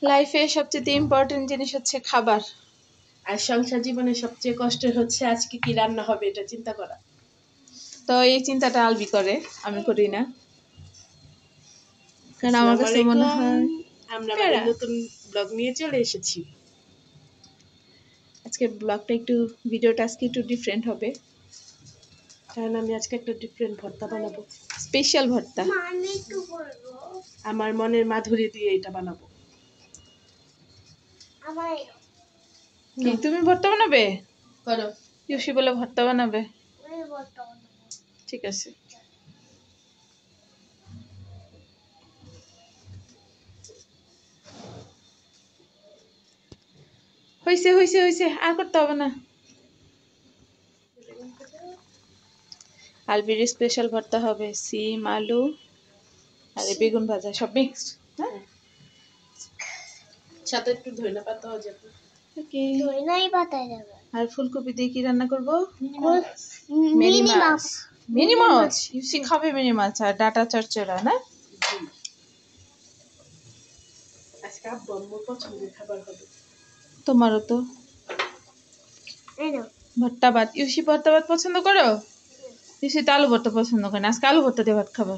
লাইফে সবচেয়ে ইম্পর্টেন্ট জিনিস হচ্ছে খাবার। আর সংসার জীবনে সবচেয়ে কষ্টের হচ্ছে আজকে কি রান্না হবে এটা চিন্তা করা। তো এই চিন্তাটা আলবি করে, আমি করি না, কারণ আমার কাছে মনে হয় আমরা আমাদের নতুন ব্লগ নিয়ে চলে এসেছি। আজকে ব্লগটা একটু, ভিডিওটা আজকে একটু ডিফারেন্ট হবে, কারণ আমি আজকে একটা ডিফারেন্ট ভর্তা বানাবো, স্পেশাল ভর্তা। আমার মনের মাধুরী দিয়ে এটা বানাবো। কি তুমি ভর্তা বানাবে? করো। ইউসি বলে ভর্তা বানাবে, ঠিক আছে। হইছে হইছে হইছে, আর করতে হবে না। আলবির স্পেশাল ভর্তা হবে, সিম, আলু আর এই বেগুন ভাজা সব মিক্সড। হ্যাঁ, সাথে একটু ধইনা পাতাও যাবে। ওকে, ধইনাই পাতায় যাবে। আর ফুলকপি দিয়ে কি রান্না করব? মিনি মাছ। মিনি মাছ, ইউসি খাবে মিনি মাছ আর ডাটা চচ্চড়া না? আজকে আব্বু আম্মুর পছন্দের খাবার হবে। তোমারও তো। এই নাও। ভর্তা ভাত, ইউসি ভর্তা ভাত পছন্দ করো? ইউসি তো আলু ভর্তা পছন্দ করে না, আজকে আলু ভর্তা দিয়ে ভাত খাবো,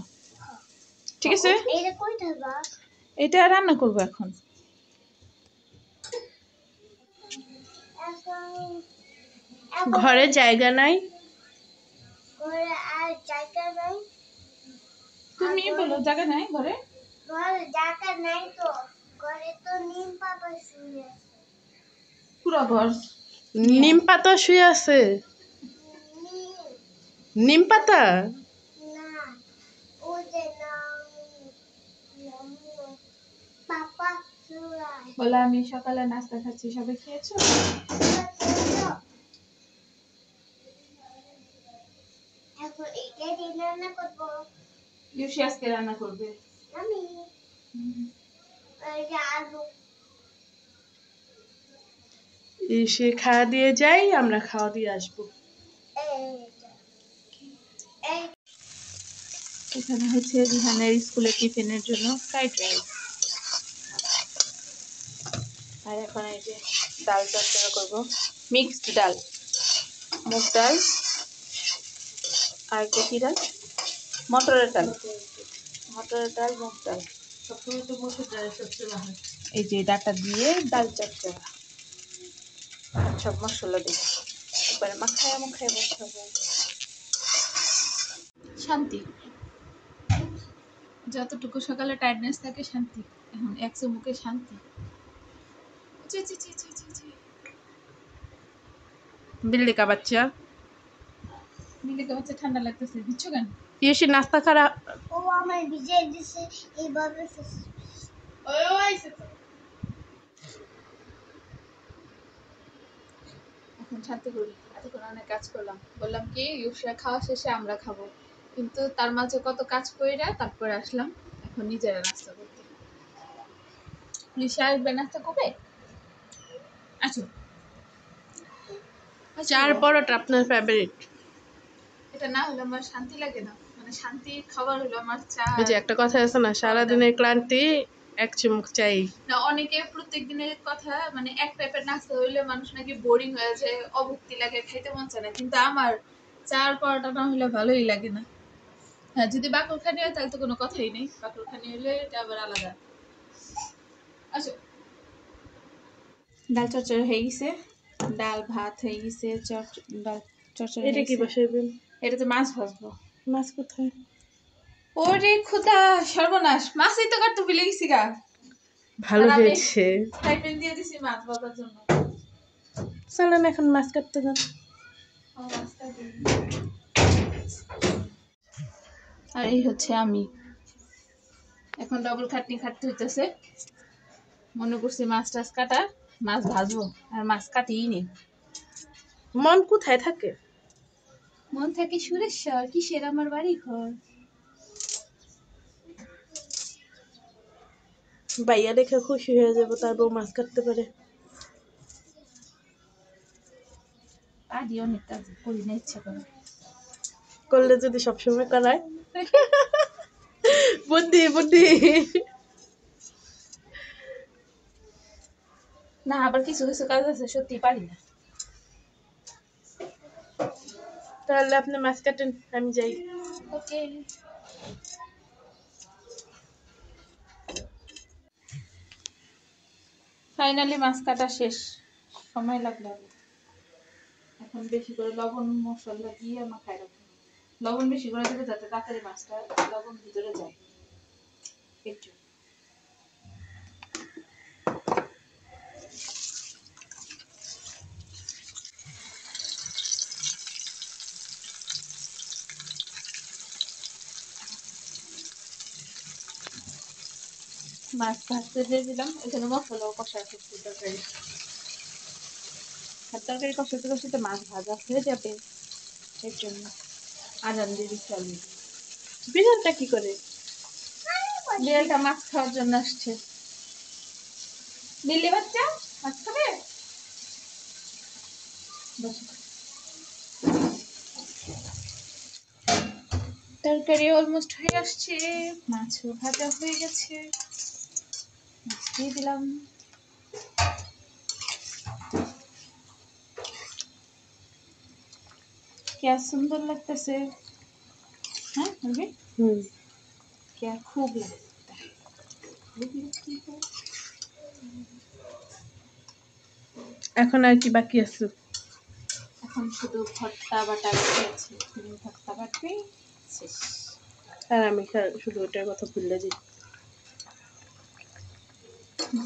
ঠিক আছে? এইটা কইটা বা? এটা রান্না করব এখন। ঘরে জায়গা নাই, ঘরে আর জায়গা নাই। তুমি বলো জায়গা নাই ঘরে? ঘরে জায়গা নাই তো। ঘরে তো নিম পাতা শুয়ে আছে। পুরো ঘর নিম পাতা শুয়ে আছে। নিম পাতা না, ও যে পাপা শুয়ে। বলে আমি সকালে নাস্তা খাচ্ছি, সবাই খেয়েছো? এখন এটা দিয়ে রান্না করবো। ইউসি আজকে রান্না করবে। আমি এই যে আলু। সে খাওয়া দিয়ে যাই, আমরা খাওয়া দিয়ে আসবো। এখানে হচ্ছে রিহানের স্কুলের টিফিনের জন্য ফ্রাইড রাইস, আর এখন এই যে ডাল চচ্চড়া করবো, মিক্সড ডাল, মুগ ডাল আর একটা কি ডাল, মটরের ডাল, মটরের ডাল, মুগ ডাল, সবসময় তো মসুর ডালের সবচেয়ে ভালো। এই যে ডাটা দিয়ে ডাল চচ্চড়া, সব মশলা দিয়ে একবারে মাখায় মাখায় বসাবো। শান্তি, যতটুকু সকালে টায়ার্ডনেস থাকে শান্তি, এখন এক চুমুকে শান্তি। বিল্লিকা বাচ্চা, মিলিকে হচ্ছে ঠান্ডা লাগতেছে, দিচ্ছ কেন? ইয়েসি নাস্তা খারা। ও আমার ভিজে দিছে এইভাবে। এখন শান্তি করি, এতক্ষণ অনেক কাজ করলাম, বললাম কি ইউসরা খাওয়া শেষে আমরা খাবো, কিন্তু তার মাঝে কত কাজ কইরা তারপরে আসলাম এখন নিজেরা নাস্তা করতে। ইউসা আসবে নাস্তা কবে? আচ্ছা, চার পরোটা আপনার ফেভারিট? এটা না হলে আমার শান্তি লাগে না, মানে শান্তি খাবার হলো আমার চা। ওই যে একটা কথা আছে না, সারাদিনের ক্লান্তি এক চুমুক চাই। না, অনেকে প্রত্যেক দিনের কথা, মানে এক টাইপের নাস্তা হইলে মানুষ নাকি বোরিং হয়ে যায়, অভুক্তি লাগে, খাইতে মন চায় না, কিন্তু আমার চার পরোটা না হলে ভালোই লাগে না। হ্যাঁ, যদি বাকরখানি হয় তাহলে তো কোনো কথাই নেই, বাকরখানি হলে এটা আবার আলাদা। আচ্ছা, ডাল চচ্চড়া হয়ে গেছে, ডাল ভাত হয়ে গেছে, ডাল চচ্চড়া এটা কি বসাইবেন? এটা তো মাছ ভাজবো। মাছ কোথায়? ওরে খোদা, সর্বনাশ, মাছই তো কাটতে ভুলে গেছি গা। ভালো হয়েছে, টাইপেন দিয়ে দিছি মাছ ভাজার জন্য। চলেন এখন মাছ কাটতে যান। আর এই হচ্ছে আমি, এখন ডবল খাটনি খাটতে হইতেছে, মনে করছি মাছ টাছ কাটা, মাছ ভাজবো, আর মাছ কাটিই নেই। মন কোথায় থাকে? মন থাকে সুরেশ্বর, কিসের আমার বাড়ি ঘর। ভাইয়া দেখে খুশি হয়ে যাবো, তার বউ মাছ কাটতে পারে। পারি অনেক কাজ করি না, ইচ্ছা করে করলে যদি সবসময় করায়। বুদ্ধি বুদ্ধি। না আবার কিছু কিছু কাজ আছে সত্যি পারি না। তাহলে আপনি মাছ কাটেন, আমি যাই। ওকে। ফাইনালি মাছ কাটা শেষ, সময় লাগলো আরো। এখন বেশি করে লবণ মশলা দিয়ে মাখায় রাখবো। লবণ বেশি করে দিলে যাতে তাড়াতাড়ি মাছটা লবণ ভিতরে যায় একটু। মাছ ভাজতে দিয়ে দিলাম, এখানে মশলাও কষা আছে তরকারি। আর তরকারি কষাতে কষাতে মাছ ভাজা হয়ে যাবে, এর জন্য আজান দিয়ে দিচ্ছি আমি। বিড়ালটা কি করে? বিড়ালটা মাছ খাওয়ার জন্য আসছে। দিল্লি বাচ্চা মাছ খাবে? তরকারি অলমোস্ট হয়ে আসছে, মাছও ভাজা হয়ে গেছে, মাছ দিয়ে দিলাম। क्या सुंदर लगतेছে, হ্যাঁ বলবি? क्या खूब लगता है, खूब लगती है। এখন আর কি বাকি আছে? এখন শুধু ভর্তা বাটা বাকি আছে, তুমি ভর্তা বাটবে শেষ। আর আমি শুধু ওটার কথা ভুলে যাই।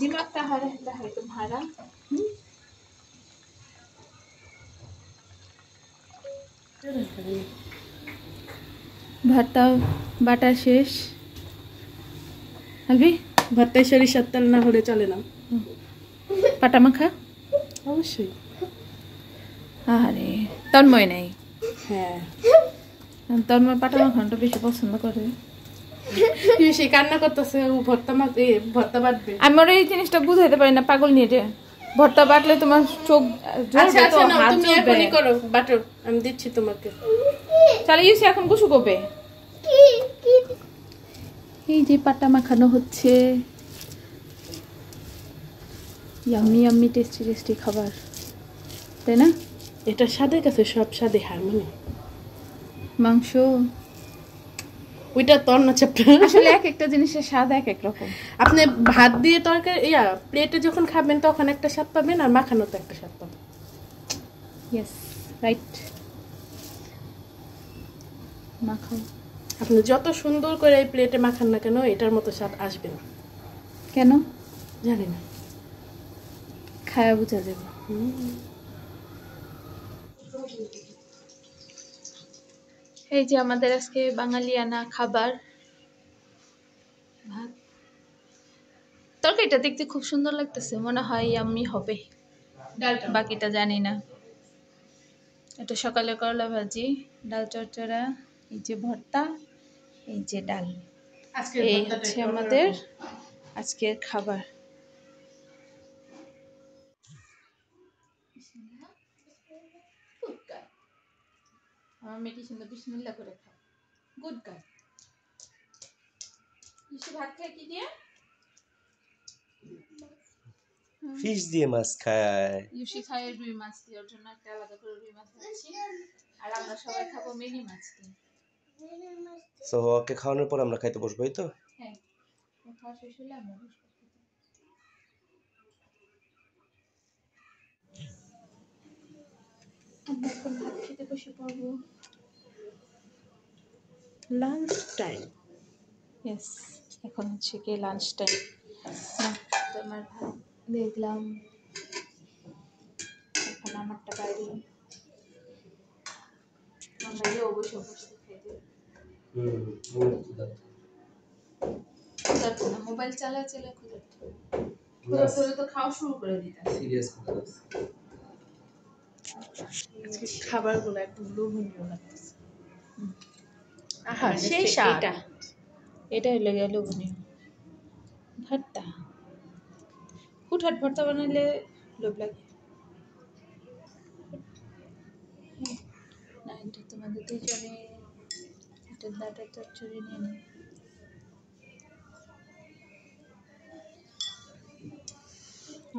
दिमाग कहाँ रहता है तुम्हारा? ভর্তা বাটা শেষ। আলবি ভর্তায় সরিষার তেল না হলে চলে না। পাটা মাখা অবশ্যই। আরে তন্ময় নাই, হ্যাঁ তন্ময় পাটা মাখানোটা বেশি পছন্দ করে। সে কান্না করতেছে, ও ভর্তা বাটবে। আমি ওর এই জিনিসটা বুঝাইতে পারি না, পাগল নিয়ে রে। ভর্তা বাটলে তোমার চোখ আচ্ছা আচ্ছা না, হাত তুমি জ্বলবে। এখনই করো, বাটো, আমি দিচ্ছি তোমাকে। তাহলে ইউসি এখন গোসু করবে। এই যে পাটা মাখানো হচ্ছে, ইয়াম্মি ইয়াম্মি টেস্টি টেস্টি খাবার, তাই না? এটা স্বাদের কাছে সব স্বাদে হারমোনি। মাংস ওইটা তর না চ্যাপ্টা। আসলে এক একটা জিনিসের স্বাদ এক এক রকম। আপনি ভাত দিয়ে তরকারি প্লেটে যখন খাবেন তখন একটা স্বাদ পাবেন, আর মাখানোতে একটা স্বাদ পাবেন। Yes right. মাখাও। আপনি যত সুন্দর করে এই প্লেটে মাখান না কেন, এটার মতো স্বাদ আসবে না। কেন জানি না, খায়া বুঝা যাবে। এই যে আমাদের আজকে বাঙালিয়ানা খাবার, ভাত। তরকারিটা দেখতে খুব সুন্দর লাগতেছে, মনে হয় ইয়াম্মি হবে, বাকিটা জানি না। এটা সকালে করলা ভাজি, ডাল চচ্চড়া, এই যে ভর্তা, এই যে ডাল, এই হচ্ছে আমাদের আজকের খাবার। আমার মেয়েটি সুন্দর বিসমিল্লাহ করে খায়, গুড গার্ল। ভাত খায় কি দিয়ে? ফিশ দিয়ে মাছ খায়। ইউসি খায় রুই মাছ দিয়ে, ওর জন্য একটা আলাদা করে রুই মাছ রাখছি, আর আমরা সবাই খাবো মিনি মাছ দিয়ে। তো ওকে খাওয়ানোর পর আমরা খাইতে বসবো, এই তো? হ্যাঁ, খাওয়া শেষ হলে আমরা বসবো। আমরা এখন ভাত খেতে বসে পড়বো। Lunch time. ইয়েস, এখন হচ্ছে কি লাঞ্চ টাইম। তোমার ভাত দেখলাম, এখন আমারটা বাইরে, আমরা যে অবশ্যই অবশ্যই খেতে ক্ষুধার্ত না, মোবাইল চালা চালা ক্ষুধার্ত। ক্ষুধার্ত হলে তো খাওয়া শুরু করে দিতাম। সিরিয়াস আজকে খাবারগুলো একদম লোভনীয় লাগতেছে। আহা, মানে সেই স্বাদ। এটা হলো গেল লোভনীয় ভর্তা। হুটহাট ভর্তা বানাইলে লোভ লাগে না। এটা তোমাদের দুজনে এটা দাদা চচ্চড়ি নিয়ে নেই।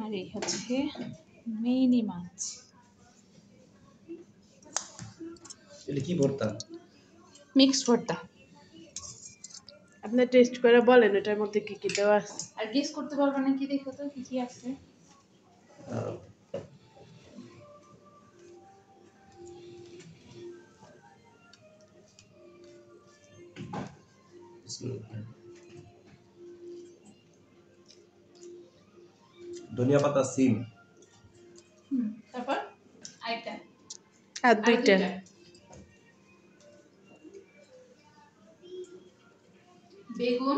আর এই হচ্ছে মিনি মাছ। এটা কি ভর্তা? মিক্সড ভর্তা। আপনি টেস্ট করে বলেন এটার মধ্যে কি কি দেওয়া আছে। আর গেস করতে পারবে না কি দেখো তো কি কি আছে। আহ, বিসমিল্লাহ। ধনিয়া পাতা, সিম, তারপর আরেকটা আর আর দুইটা দুইটা বেগুন,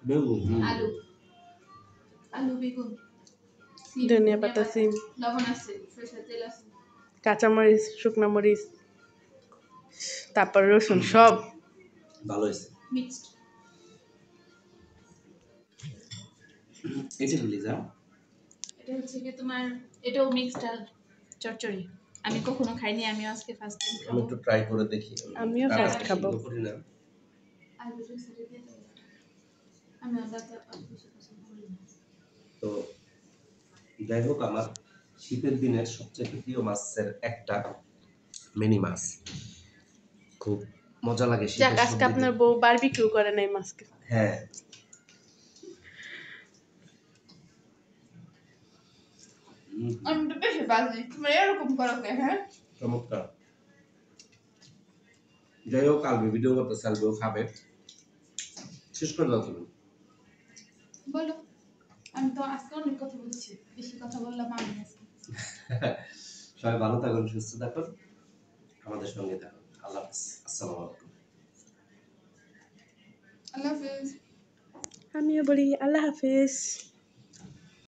বেগুন, আলু, আলু বেগুন, সিম, ধনিয়া পাতা, সিম, লবণ আছে, সরষের তেল আছে, কাঁচামরিচ, শুকনো মরিচ, তারপর রসুন সব। ভালো হয়েছে। মিক্সড। এটা কি যা? এটা হচ্ছে কি তোমার, এটাও মিক্সড আর চচ্চড়ি। আমি কখনো খাইনি, আমি আজকে ফার্স্ট টাইম আমি খাবো। একটু ট্রাই করে দেখি। আমিও রান্না ফার্স্ট খাবো। পছন্দ করি না। আলু চচ্চড়ি দিয়ে দেবো। আমি আলাদা আলু বেশি পছন্দ করি না। তো যাই হোক, আমার শীতের দিনের সবচেয়ে প্রিয় মাছের একটা মিনি মাছ। খুব মজা লাগে যাক শীতের আজকে সবজি আপনার দিয়ে। বউ বারবিকিউ করে নাই মাছকে। হ্যাঁ। আমি তো বেশি বাজি, তুমি এরকম করো কে? হ্যাঁ, চমৎকার। যাই হোক, কালকে ভিডিও করতে সালবেও খাবে। শেষ করে দাও তুমি। বলো। আমি তো আজকে অনেক কথা বলছি, বেশি কথা বললাম আমি আজকে। সবাই ভালো থাকুন, সুস্থ থাকুন, আমাদের সঙ্গে থাকুন। আল্লাহ হাফেজ। আসসালামু আলাইকুম। আল্লাহ হাফেজ। আমিও বলি আল্লাহ হাফেজ।